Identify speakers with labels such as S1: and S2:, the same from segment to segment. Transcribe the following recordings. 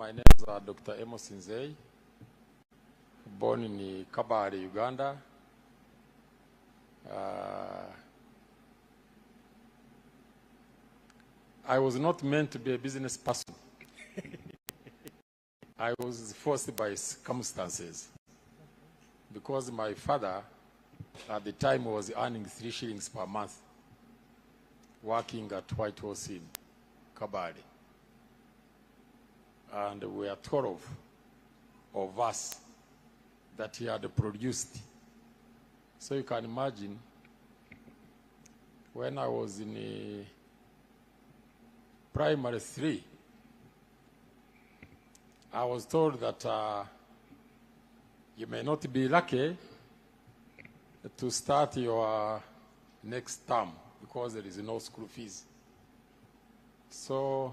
S1: My name is Dr. Amos Nzeyi, born in Kabale, Uganda. I was not meant to be a business person. I was forced by circumstances because my father at the time was earning 3 shillings per month working at White Horse in Kabale. And we are 12 of us that he had produced. So you can imagine when I was in primary 3, I was told that you may not be lucky to start your next term because there is no school fees. So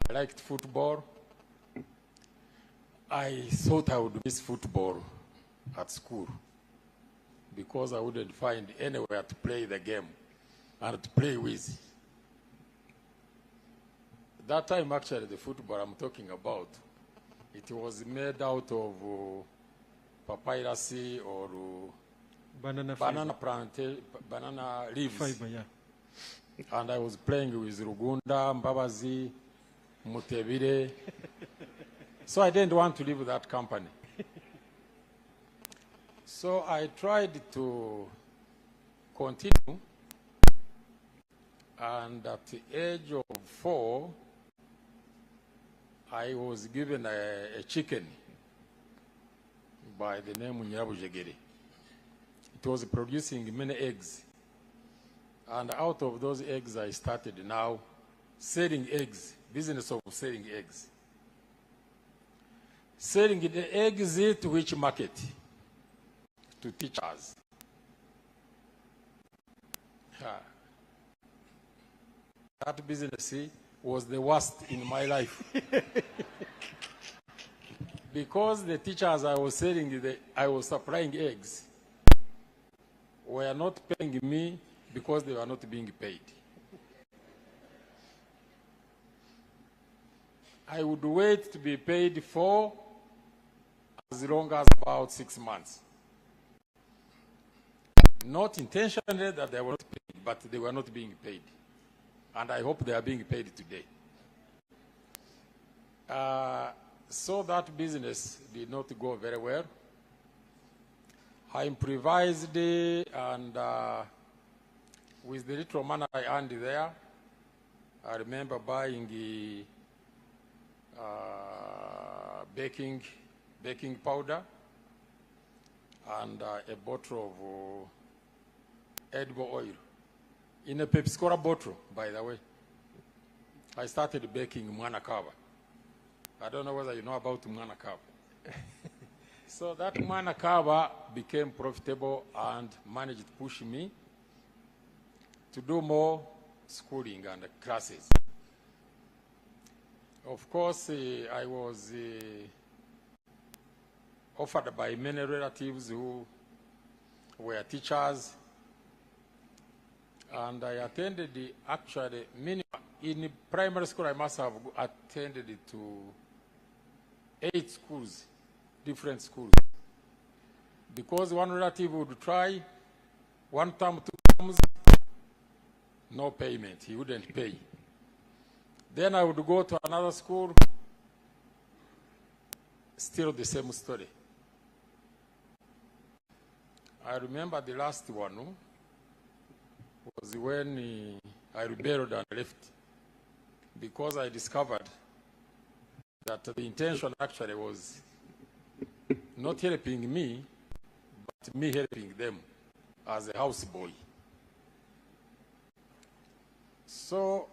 S1: I liked football. I thought I would miss football at school because I wouldn't find anywhere to play the game and to play with. That time, actually, the football I'm talking about, it was made out of papyrus or banana leaves.
S2: Fiber, yeah.
S1: And I was playing with Rugunda, Mbabazi, Mutebire. So I didn't want to leave that company. So I tried to continue, and at the age of 4, I was given a chicken by the name Nyabujegere. It was producing many eggs. And out of those eggs, I started now selling eggs, business of selling eggs. Selling the eggs to which market? To teachers. That business was the worst in my life. Because the teachers I was selling, I was supplying eggs, were not paying me because they were not being paid. I would wait to be paid for as long as about 6 months. Not intentionally that they were not paid, but they were not being paid. And I hope they are being paid today. So that business did not go very well. I improvised, and with the little money I earned there, I remember buying the baking powder and a bottle of edible oil in a PepsiCo bottle, by the way. I started baking mwana kava. I don't know whether you know about mwana kava. So that mwana kava became profitable and managed to push me to do more schooling and classes. Of course, I was offered by many relatives who were teachers, and I attended actually in primary school. I must have attended to 8 schools, different schools, because one relative would try 1 term, 2 terms, no payment, he wouldn't pay. Then I would go to another school, still the same story. I remember the last one was when I rebelled and left, because I discovered that the intention actually was not helping me, but me helping them as a houseboy. So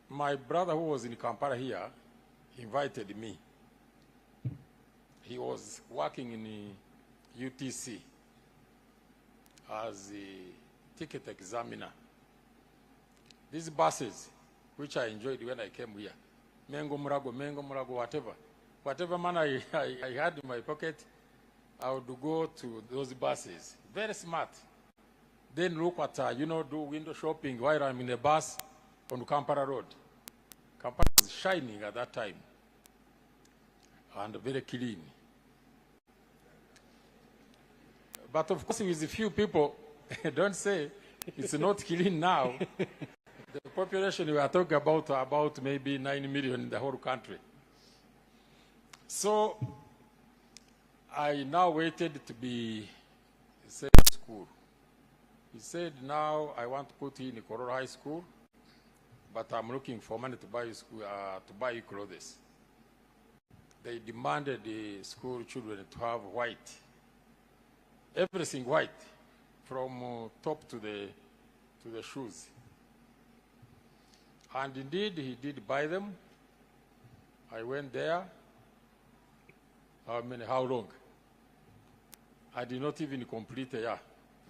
S1: my brother, who was in Kampala here, invited me. He was working in UTC as a ticket examiner. These buses, which I enjoyed when I came here, Mengo Murago, whatever money I had in my pocket, I would go to those buses. Very smart. Then look at, do window shopping while I'm in a bus on Kampala Road. Kampala was shining at that time. and very clean. But of course, with a few people, don't say it's not clean now. The population we are talking about maybe 9 million in the whole country. So I now waited to be sent to school. He said, now I want to put you in Kororo High School, but I'm looking for money to buy you clothes. They demanded the school children to have white, everything white, from top to the shoes. And indeed, he did buy them. I went there. How long? I did not even complete a year.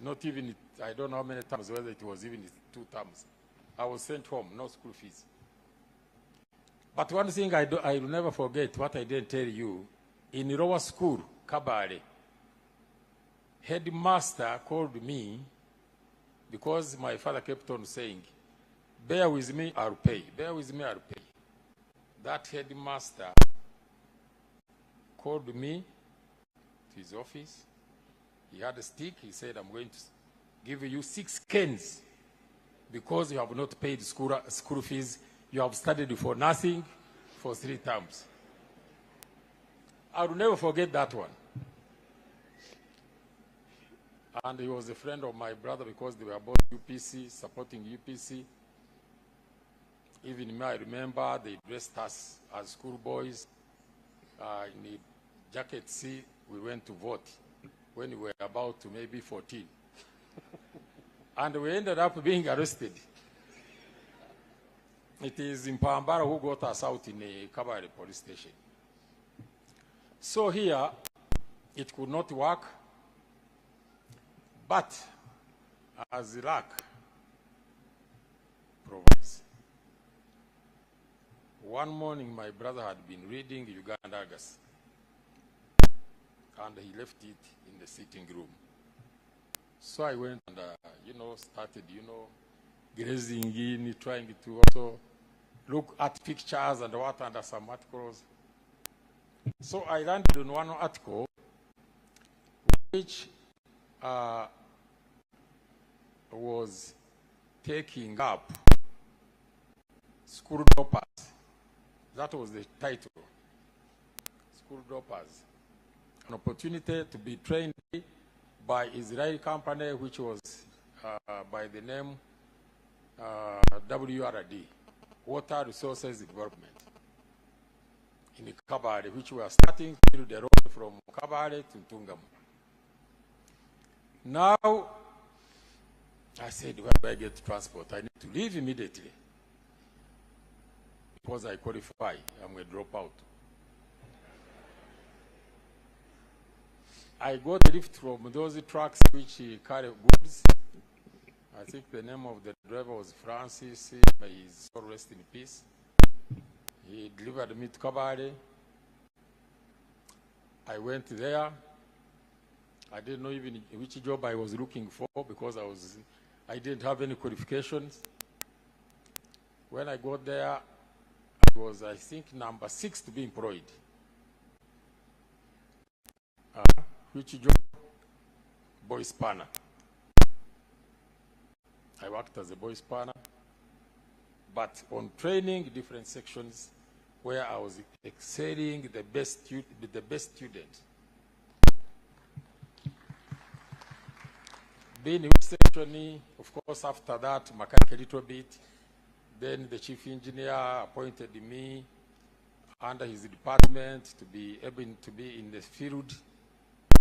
S1: Not even, I don't know how many times, whether it was even 2 terms. I was sent home, no school fees. But one thing I will never forget, what I didn't tell you, in lower school, Kabale, headmaster called me because my father kept on saying, bear with me, I'll pay. Bear with me, I'll pay. That headmaster called me to his office. He had a stick. He said, I'm going to give you 6 cans because you have not paid school fees. You have studied for nothing for 3 terms. I will never forget that one. And he was a friend of my brother because they were both UPC, supporting UPC. Even me, I remember they dressed us as schoolboys. In the jacket C, we went to vote when we were about to maybe 14. And we ended up being arrested. It is in Pambara who got us out in a Kabale police station. So here, it could not work. But as luck provides, one morning my brother had been reading Uganda, and he left it in the sitting room. So I went and, started, gazing in, trying to also look at pictures and what under some articles. So I landed on one article which was taking up school droppers. That was the title. School droppers. An opportunity to be trained by Israeli company which was by the name WRD, Water Resources Development, in Kabale, which were starting to build the road from Kabale to Tungamu. Now, I said, where do I get transport? I need to leave immediately. Because I qualify, I'm going to drop out. I got a lift from those trucks which carry goods. I think the name of the driver was Francis. May his soul rest in peace. He delivered me to Kabale. I went there. I didn't know even which job I was looking for because I didn't have any qualifications. When I got there, I was, I think, number 6 to be employed. Which job? Boy spanner. I worked as a boy spanner, but on training different sections where I was excelling the best student. Being in section, of course, after that, mechanic a little bit. Then the chief engineer appointed me under his department to be able to be in the field.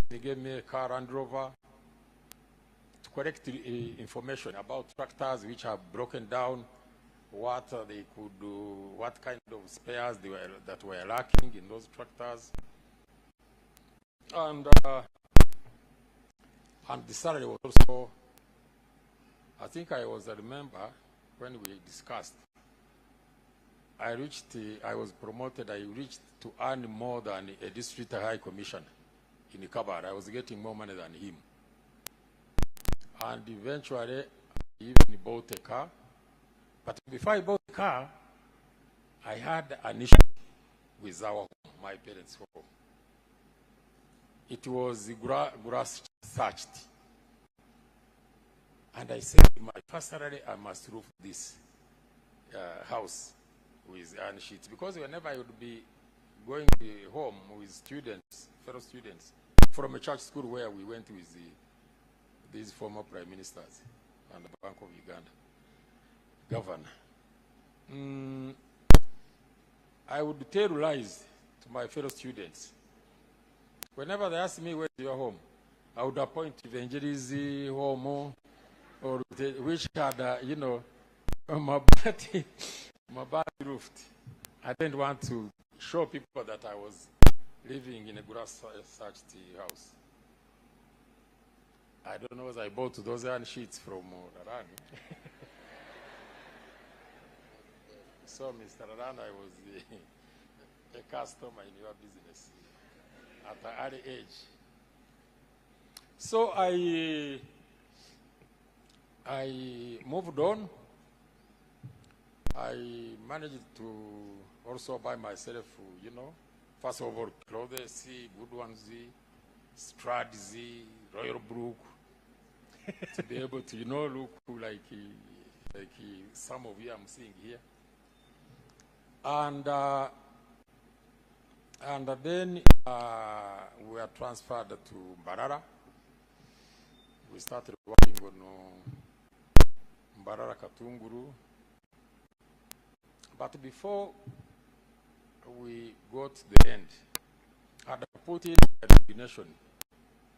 S1: He gave me a car Land Rover to collect information about tractors which have broken down, what they could do, what kind of spares that were lacking in those tractors. And the salary was also, I think I remember when we discussed, I was promoted, I reached to earn more than a district high commissioner in Kabale. I was getting more money than him. And eventually, I even bought a car. But before I bought a car, I had an issue. with our home, my parents' home. It was grass thatched. And I said, my first Saturday, I must roof this house with iron sheets. Because whenever I would be going home with students, fellow students, from a church school where we went with these former prime ministers and the Bank of Uganda governor, I would tell lies to my fellow students. Whenever they ask me where's your home, I would appoint Evangelist home or which had, you know, my body roofed. I didn't want to show people that I was living in a grass-thatched house. I don't know whether I bought those iron sheets from Rarani. So, Mr. Rarani, I was a customer in your business at an early age. So I moved on. I managed to also buy myself, you know, first of all, clothes, good ones, Strads, Royal Brook, to be able to, you know, look like some of you I'm seeing here. And then we were transferred to Mbarara. We started working on Mbarara Katunguru. But before we got to the end, I had put in a resignation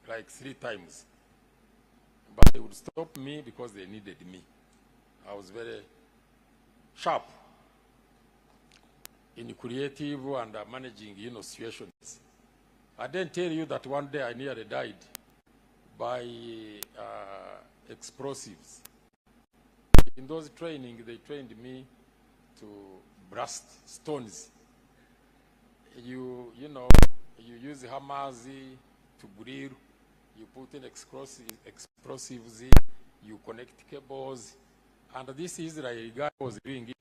S1: like 3 times. But they would stop me because they needed me. I was very sharp in creative and managing, you know, situations. I didn't tell you that one day I nearly died by explosives. In those training, they trained me to blast stones. You know, you use hammers to grill, you put in explosives, you connect cables, and this Israeli guy was doing it.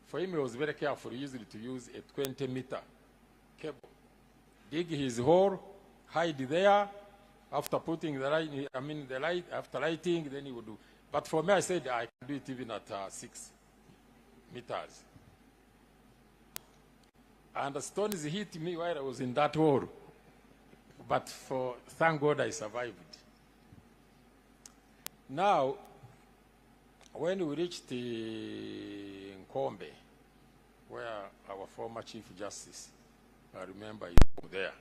S1: For him, he was very careful, usually to use a 20-meter cable. Dig his hole, hide there. After putting the light, after lighting, then he would do. But for me, I said I can do it even at 6 meters. And the stones hit me while I was in that hole. But thank God I survived. Now, when we reached Nkombe, where our former Chief Justice, I remember is there,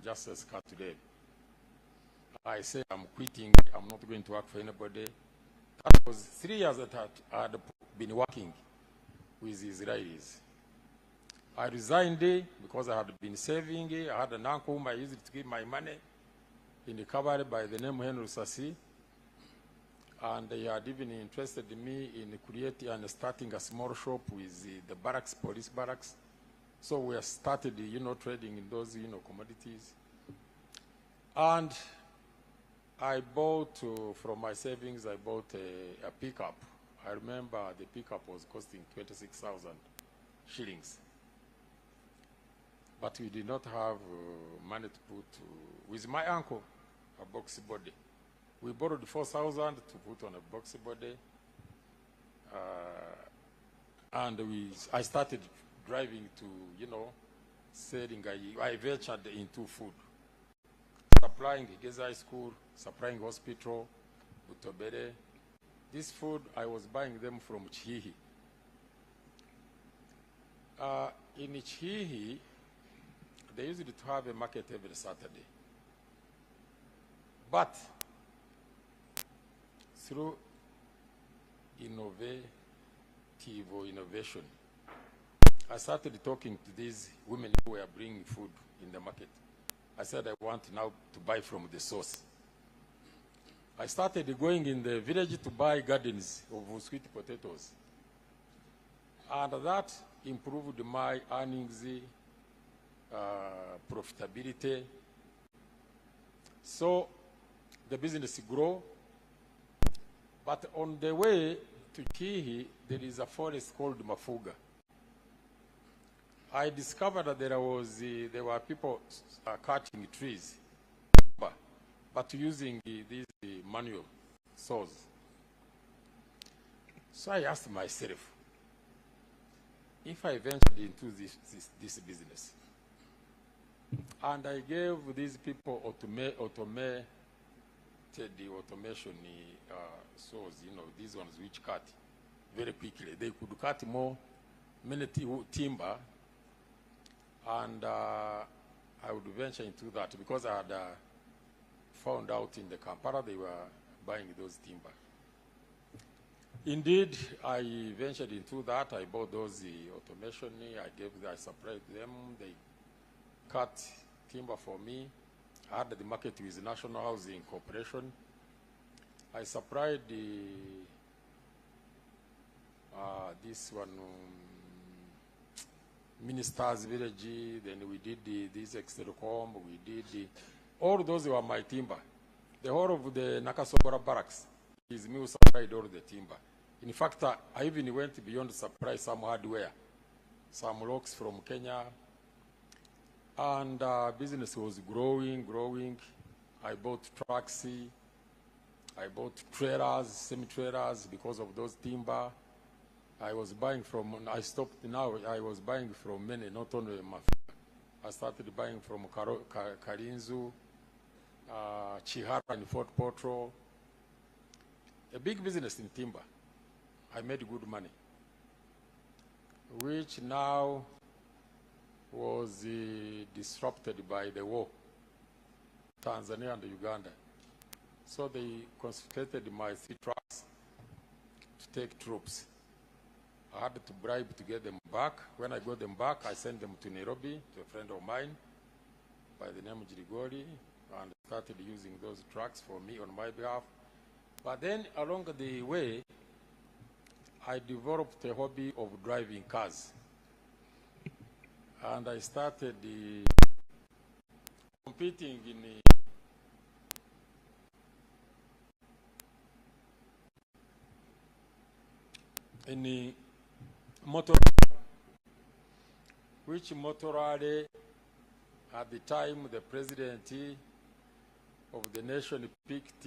S1: Justice Katudeb, I said, I'm quitting, I'm not going to work for anybody. That was 3 years that I had been working with Israelis. I resigned because I had been saving. I had an uncle whom I used to give my money in the cabaret by the name Henry Sassi. And he had even interested me in creating and starting a small shop with the barracks, police barracks. So we started, you know, trading in those, you know, commodities. And I bought, from my savings, I bought a pickup. I remember the pickup was costing 26,000 shillings. But we did not have money to put, with my uncle, a boxy body. We borrowed 4,000 to put on a boxy body. And I started driving to, you know, selling. I ventured into food. Supplying Geza High School, supplying hospital, Butobere. This food, I was buying them from Chihihi. In Chihihi, they used to have a market every Saturday. But through innovation, I started talking to these women who were bringing food in the market. I said, I want now to buy from the source. I started going in the village to buy gardens of sweet potatoes. And that improved my earnings, profitability. So the business grew. But on the way to Kihi, there is a forest called Mafuga. I discovered that there were people cutting trees, but using these manual saws. So I asked myself, if I ventured into this business, and I gave these people automated automation saws, these ones which cut very quickly. They could cut many timber, and I would venture into that because I had found out in the Kampala they were buying those timber. Indeed, I ventured into that. I bought those automation. I supplied them. They cut timber for me. I had the market with National Housing Corporation. I supplied this one, Minister's Village. Then we did this Extelecom. We did all those were my timber. The whole of the Nakasobora barracks is me who supplied all the timber. In fact, I even went beyond to supply some hardware, some locks from Kenya, and business was growing. I bought trucks, I bought trailers, semi-trailers because of those timber. I was buying from, I stopped now, I was buying from many, not only Mafia. I started buying from Karinzu, Chihara and Fort Potro. A big business in timber. I made good money, which now was disrupted by the war, Tanzania and Uganda. So they confiscated my 3 trucks to take troops. I had to bribe to get them back. When I got them back, I sent them to Nairobi to a friend of mine by the name of Jirigori, and started using those trucks for me on my behalf. But then along the way, I developed a hobby of driving cars. And I started competing in the motor, which motor rally at the time the president of the nation picked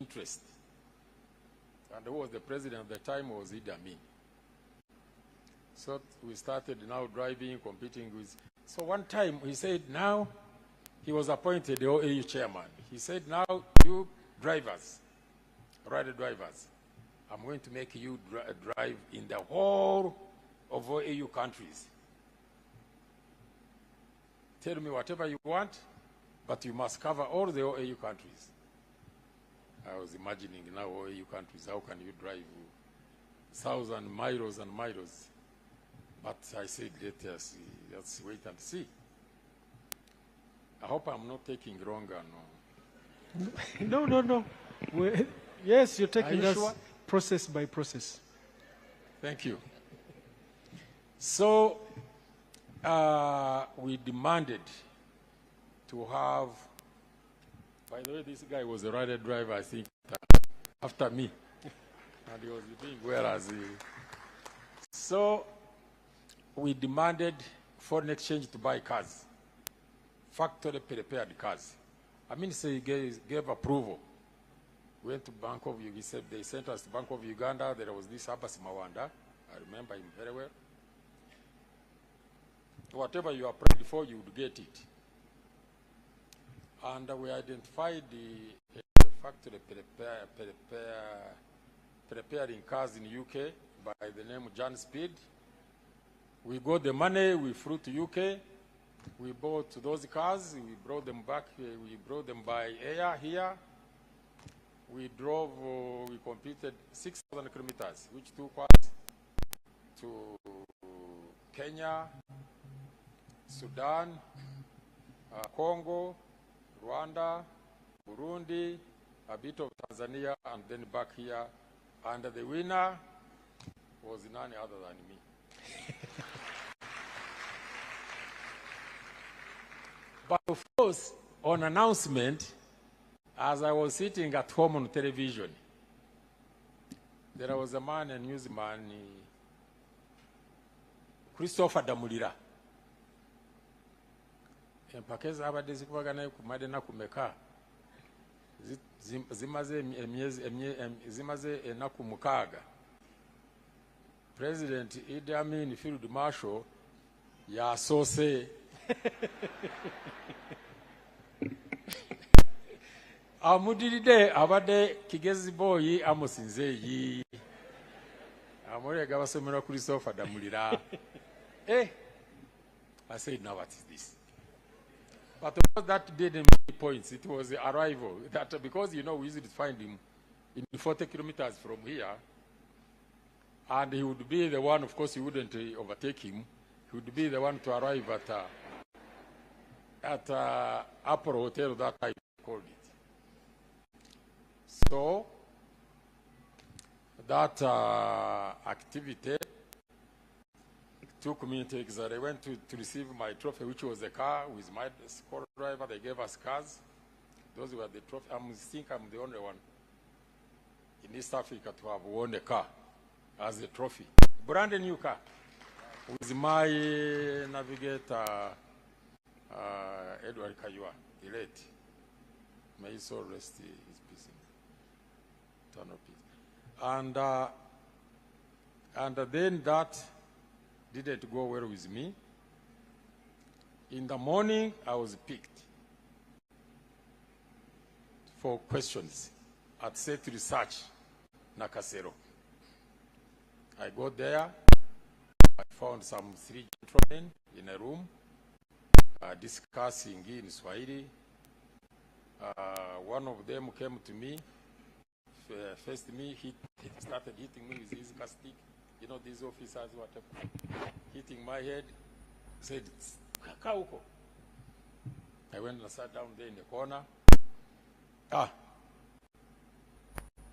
S1: interest. And who was the president at the time was Idi Amin. So we started now driving, competing with. So one time he said, now he was appointed the OAU chairman. He said, now you drivers, rider drivers, I'm going to make you drive in the whole of OAU countries. Tell me whatever you want, but you must cover all the OAU countries. I was imagining now OAU countries, how can you drive 1,000 miles and miles? But I said, let's wait and see. I hope I'm not taking longer, no.
S2: No. Yes, you're taking us
S1: sure?
S2: Process by process.
S1: Thank you. So we demanded to have, by the way, this guy was a rider driver, I think, after me. And he was doing well as So we demanded foreign exchange to buy cars, factory prepared cars. I mean, so he gave approval. We went to Bank of Uganda. He said they sent us to Bank of Uganda. There was this Abbas Mawanda. I remember him very well. Whatever you applied for, you would get it. And we identified the factory preparing cars in UK by the name of John Speed. We got the money, we flew to UK, we bought those cars, we brought them back, we brought them by air here. We drove, we completed 6,000 kilometers, which took us to Kenya, Sudan, Congo, Rwanda, Burundi, a bit of Tanzania, and then back here. And the winner was none other than me. But of course, on announcement, as I was sitting at home on television, there was a man, a newsman, Christopher Damulira. Empaka ezabadde zikubagana ku madena kumeka zimaze ennaku mukaaga. President Idi Amin Field Marshal yasoose amudiridde abadde Kigezi boy Amos Nzeyi amulega basomera Christopher Damulira. I said, now what is this? But that didn't make points. It was the arrival. That because, you know, we usually find him in 40 kilometers from here, and he would be the one, of course, you wouldn't overtake him. He would be the one to arrive at Upper Hotel, that I called it. So, that activity took me to I went to receive my trophy, which was a car with my co-driver. They gave us cars. Those were the trophy. I think I'm the only one in East Africa to have won a car as a trophy. Brand new car with my navigator, Edward Kayua, the late. May his soul rest his peace in eternal peace. And then that didn't go well with me. In the morning, I was picked for questions at Set Research, Nakasero. I got there. I found some 3 gentlemen in a room discussing in Swahili. One of them came to me, faced me, he started hitting me with his stick. You know, these officers, whatever, hitting my head, said, Kauko. I went and sat down there in the corner.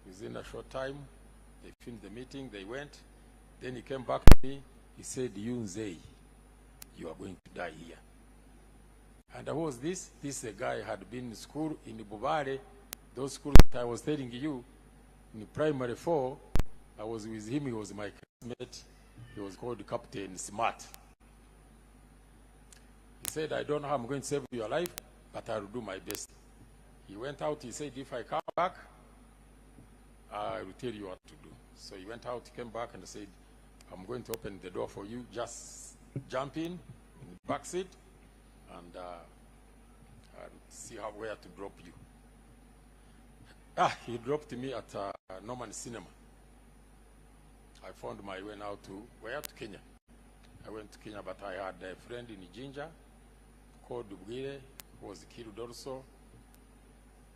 S1: Within a short time, they finished the meeting, they went. Then he came back to me, he said, you Nzeyi, you are going to die here. And who was this? This guy had been in school in Bubare, those schools that I was telling you, in primary 4, I was with him, he was my classmate, he was called Captain Smart. He said, I don't know how I'm going to save your life, but I will do my best. He went out, he said, if I come back, I will tell you what to do. So he went out, he came back and said, I'm going to open the door for you, just jump in the back seat, and I'll see where to drop you. He dropped me at Norman Cinema. I found my way now to Kenya. I went to Kenya, but I had a friend in Jinja called Bwire, who was killed also.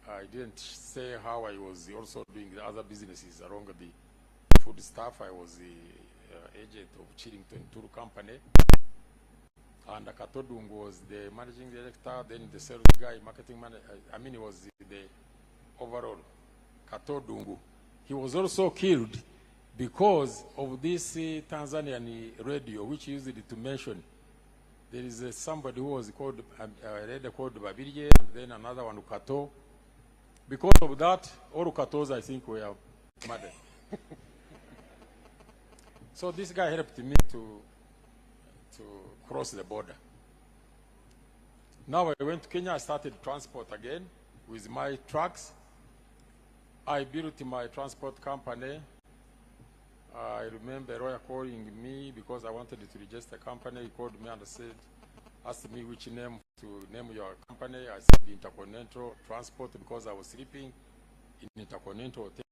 S1: I didn't say how I was also doing the other businesses along the food stuff. I was the agent of Chillington Tour Company. And Katodung was the managing director, then the sales guy, marketing manager. I mean, he was the overall Katodungu. He was also killed because of this Tanzanian radio, which used to mention. There is somebody who was called, called Beverages, and then another one, Ukato. Because of that, all Ukatos, I think, were murdered. So this guy helped me to cross the border. Now I went to Kenya, I started transport again with my trucks. I built my transport company. I remember Roy calling me because I wanted to register a company. He called me and asked me which name to name your company. I said Intercontinental Transport because I was sleeping in Intercontinental Hotel.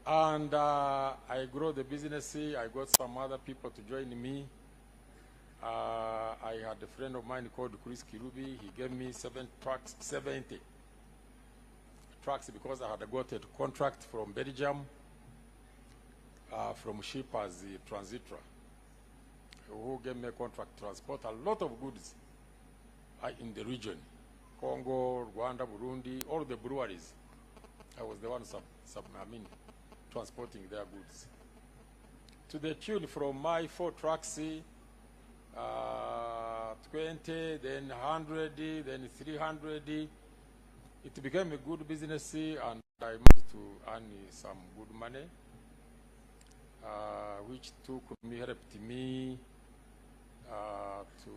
S1: And I grew the business. I got some other people to join me. I had a friend of mine called Chris Kirubi. He gave me 70 trucks because I had got a contract from Belgium, from ship as the transitor, who gave me a contract to transport a lot of goods in the region. Congo, Rwanda, Burundi, all the breweries. I was the one transporting their goods. To the tune from my 4 trucks, 20, then 100, then 300. It became a good business, and I managed to earn some good money. which helped me to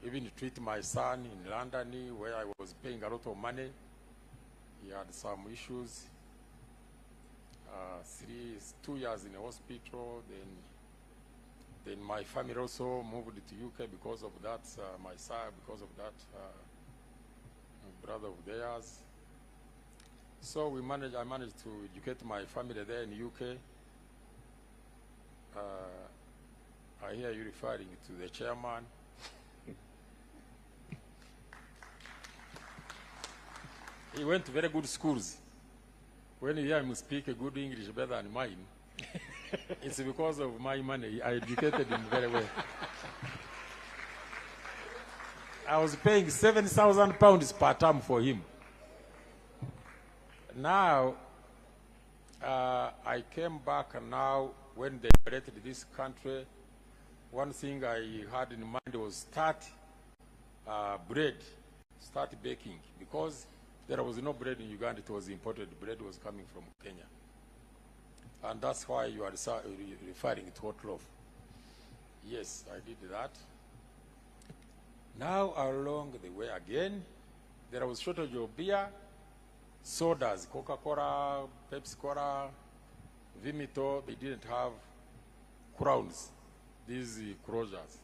S1: even treat my son in London, where I was paying a lot of money. He had some issues. 2 years in the hospital. Then my family also moved to UK because of that. My son, because of that, brother of theirs. So I managed to educate my family there in UK. I hear you referring to the chairman. He went to very good schools. When you hear him speak a good English better than mine, it's because of my money. I educated him very well. I was paying £7,000 per term for him. Now, I came back, and now when they liberated this country, one thing I had in mind was start baking, because there was no bread in Uganda. It was imported. Bread was coming from Kenya. And that's why you are referring to hot loaf. Yes, I did that. Now along the way again, there was shortage of beer, sodas, Coca-Cola, PepsiCo, Vimito. They didn't have crowns, these closures.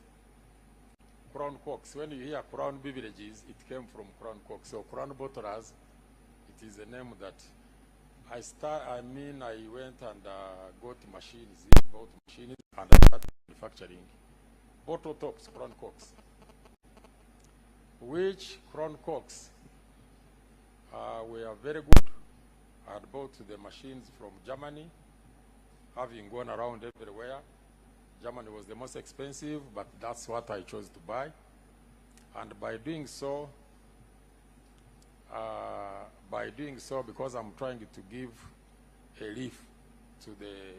S1: Crown Cokes. When you hear Crown Beverages, it came from Crown Cokes. So Crown Bottlers, it is a name that I went and got machines, bought machines, and I started manufacturing bottle tops, Crown Cokes. Which Crown Cokes were very good. I had bought the machines from Germany, having gone around everywhere. Germany was the most expensive, but that's what I chose to buy. And by doing so, because I'm trying to give a lift to the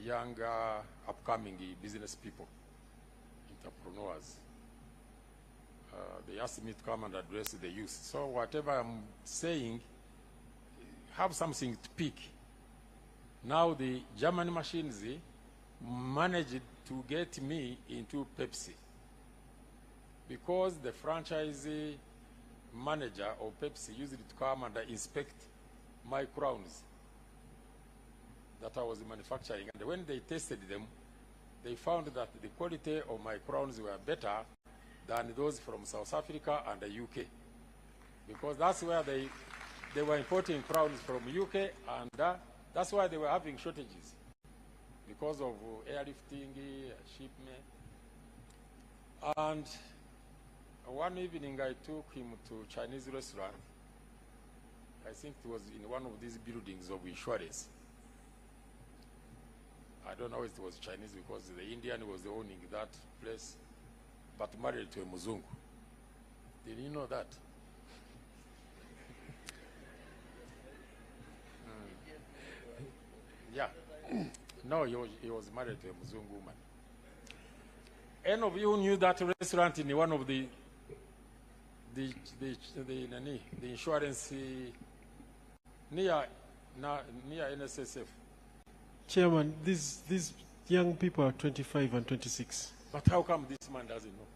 S1: younger, upcoming business people, entrepreneurs, they asked me to come and address the youth. So whatever I'm saying, have something to pick. Now the German machines managed to get me into Pepsi, because the franchise manager of Pepsi used to come and inspect my crowns that I was manufacturing. And when they tested them, they found that the quality of my crowns were better than those from South Africa and the UK, because that's where they were importing crowns from UK, and that's why they were having shortages, because of airlifting, shipment. And one evening I took him to a Chinese restaurant. I think it was in one of these buildings of insurance. I don't know if it was Chinese, because the Indian was owning that place, but married to a Muzungu. Did you know that? Yeah. No, he was married to a Muzungu woman. Any of you knew that restaurant in one of the insurance near NSSF?
S2: Chairman, these young people are 25 and 26.
S1: But how come this man doesn't know?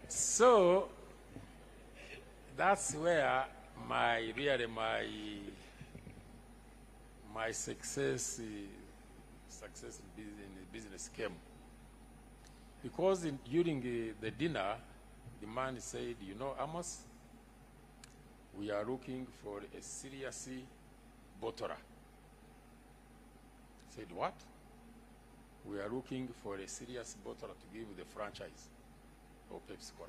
S1: So that's where my success in business came. Because during the dinner, the man said, "You know, Amos, we are looking for a serious bottler." I said, "What?" "We are looking for a serious bottler to give the franchise of PepsiCo."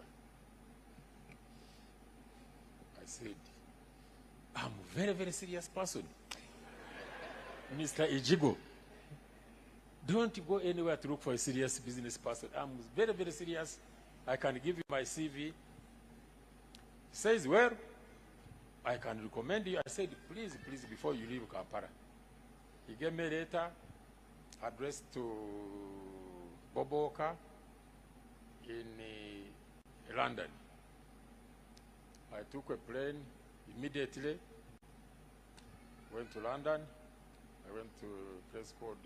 S1: I said, "I'm a very, very serious person. Mr. Ijigo, don't go anywhere to look for a serious business person. I'm very, very serious. I can give you my CV." He says, "Well, I can recommend you." I said, please, before you leave Kampala." He gave me a letter addressed to Boboka in London. I took a plane immediately, went to London. I went to a place called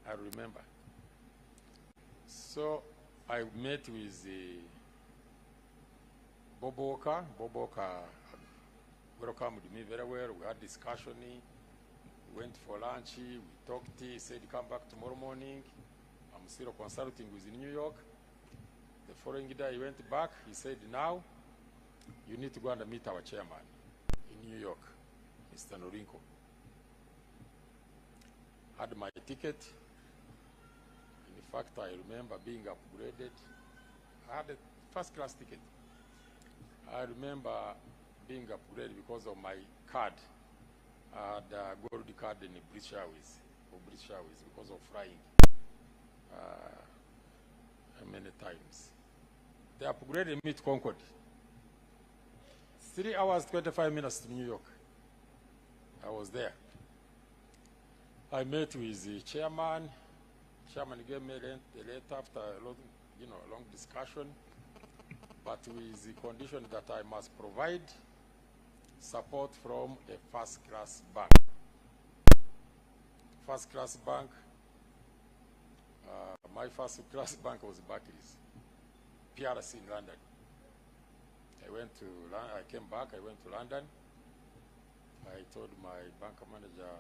S1: I remember. So I met with Bob Walker. Bob Walker welcomed me very well. We had discussion. We went for lunch. We talked. He said, come back tomorrow morning. I'm still consulting with New York. The following day, he went back. He said, now, you need to go and meet our chairman in New York, Mr. Norinko. Had my ticket. In fact, I remember being upgraded. I had a first-class ticket. I remember being upgraded because of my card. I had a gold card in British Airways, because of flying many times. They upgraded me to Concord. 3 hours, 25 minutes to New York. I was there. I met with the chairman. Chairman gave me a letter after a long discussion, but with the condition that I must provide support from a first-class bank. First-class bank. My first-class bank was Barclays, PRC in London. I came back. I went to London. I told my bank manager,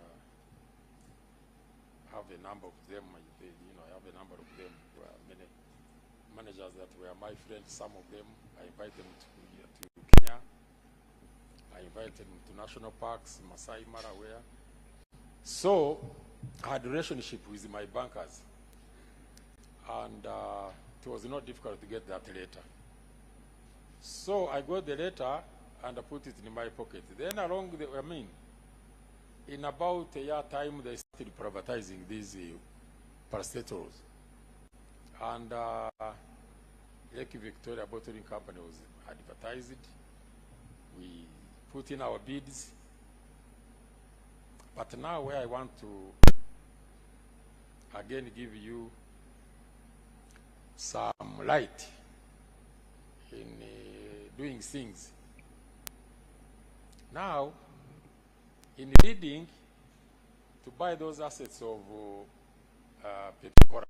S1: I have a number of them. I have a number of them. There were many managers that were my friends. Some of them, I invited them to Kenya. I invited them to national parks, Masai Mara, where. So I had a relationship with my bankers. And it was not difficult to get that letter. So I got the letter and I put it in my pocket. Then in about a year time, they started privatizing these parastatals. And Lake Victoria Bottling Company was advertised. We put in our bids. But now where I want to again give you some light in doing things. Now, in bidding to buy those assets of PepsiCo,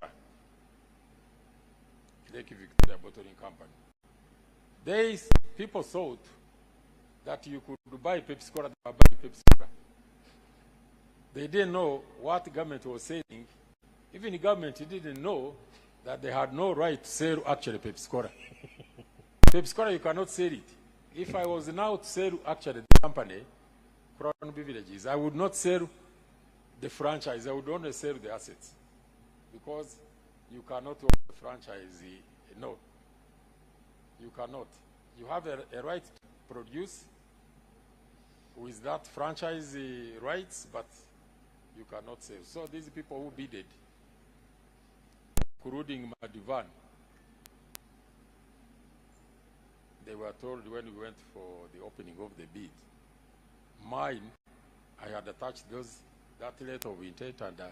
S1: Lake Victoria Bottling Company, people thought that you could buy PepsiCo, They didn't know what government was saying. Even the government didn't know that they had no right to sell actually PepsiCo. PepsiCo, you cannot sell it. If I was now to sell actually the company, Crown Beverages, I would not sell the franchise. I would only sell the assets. Because you cannot own the franchise. No. You cannot. You have a right to produce with that franchise rights, but you cannot sell. So these people who bidded, including Madivan, they were told when we went for the opening of the bid, mine, I had attached that letter of intent and,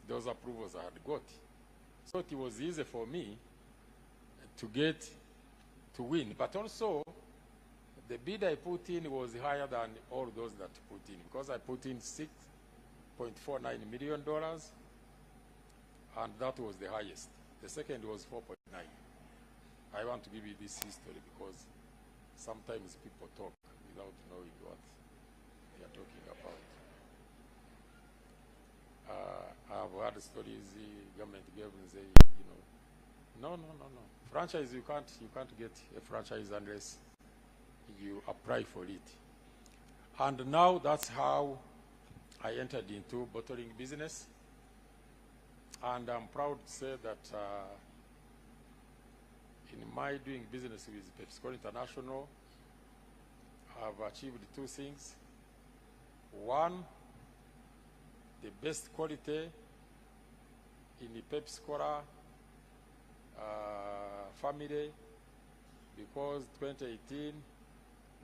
S1: those approvals I had got. So it was easy for me to win. But also, the bid I put in was higher than all those that put in, because I put in $6.49 million, and that was the highest. The second was 4.9. I want to give you this history because sometimes people talk without knowing what they are talking about. I've heard stories the government gave and say, no. Franchise, you can't get a franchise unless you apply for it. And now that's how I entered into bottling business. And I'm proud to say that in my doing business with PepsiCo International, I've achieved two things. One, the best quality in the PepsiCo family, because 2018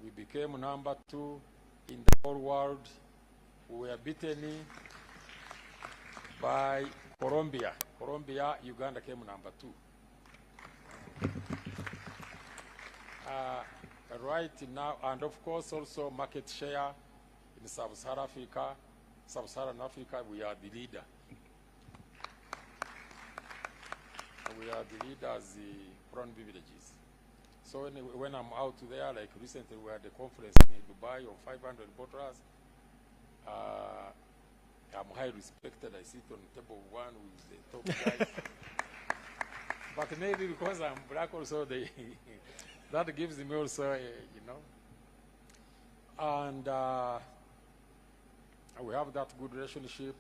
S1: we became #2 in the whole world. We were beaten by Colombia. Uganda came #2. right now, and of course also market share in Sub-Saharan Africa, we are the leader. We are the leaders in prawn beverages. So when I'm out there, like recently we had a conference in Dubai of 500 bottlers. I'm highly respected. I sit on table one with the top guys. But maybe because I'm black also, that gives me also, you know. And we have that good relationship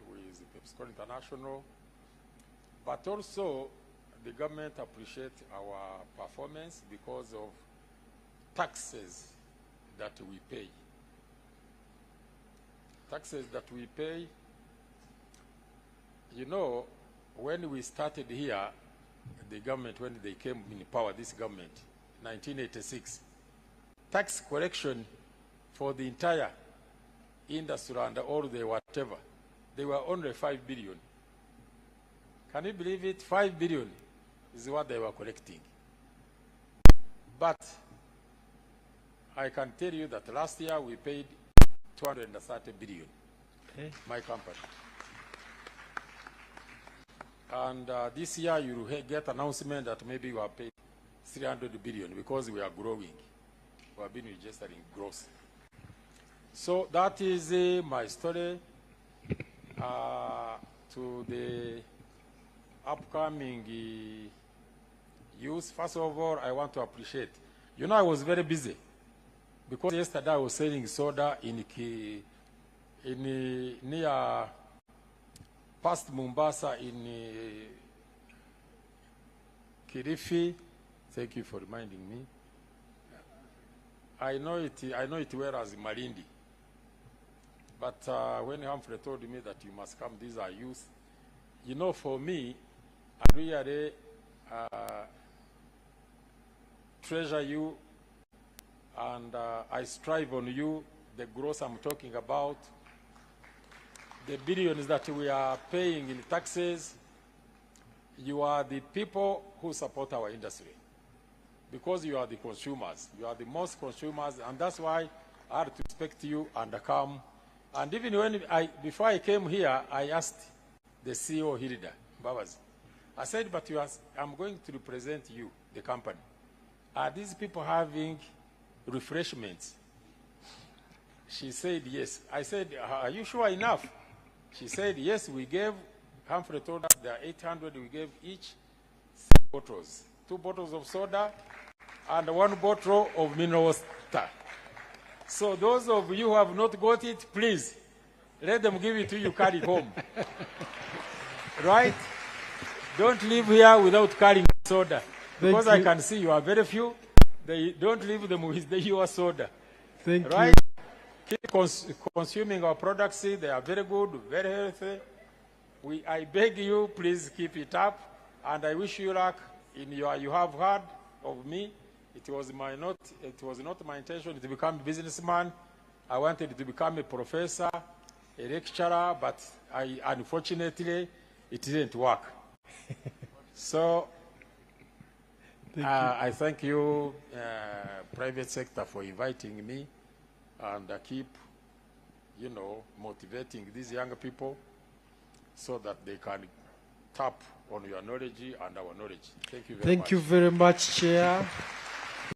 S1: with PepsiCo International. But also, the government appreciates our performance because of taxes that we pay. Taxes that we pay, you know, when we started here, the government, when they came in power, this government, 1986, tax collection for the entire industry and all the whatever, they were only 5 billion. Can you believe it? 5 billion is what they were collecting. But I can tell you that last year we paid 230 billion, okay. My company. And this year you will get announcement that maybe we are paid 300 billion because we are growing. We have been registered in growth. So that is my story to the upcoming youth. First of all, I want to appreciate. You know, I was very busy because yesterday I was selling soda near past Mombasa in Kilifi. Thank you for reminding me. I know it well as Mirinda. But when Humphrey told me that you must come, these are youth. You know, for me, I really treasure you, and I strive on you, the growth I'm talking about, the billions that we are paying in taxes. You are the people who support our industry because you are the consumers. You are the most consumers, and that's why I had to respect you and come. And even when before I came here, I asked the CEO, Hilda Beverages. I said, but I'm going to represent you, the company. Are these people having refreshments? She said, yes. I said, are you sure enough? She said, yes, we gave, Humphrey told us there are 800, we gave each 6 bottles. 2 bottles of soda and 1 bottle of mineral water. So those of you who have not got it, please, let them give it to you, carry it home. Right? Don't leave here without carrying soda. Because I can see you are very few. They don't leave them with your soda.
S2: Thank
S1: right?
S2: you.
S1: Keep consuming our products. They are very good, very healthy. I beg you, please keep it up. And I wish you luck in you have heard of me. It was not my intention to become a businessman. I wanted to become a professor, a lecturer, but unfortunately, it didn't work. So I thank you, private sector, for inviting me, and keep, motivating these young people so that they can tap on your knowledge and our knowledge. Thank you very much.
S2: Thank you very much, Chair.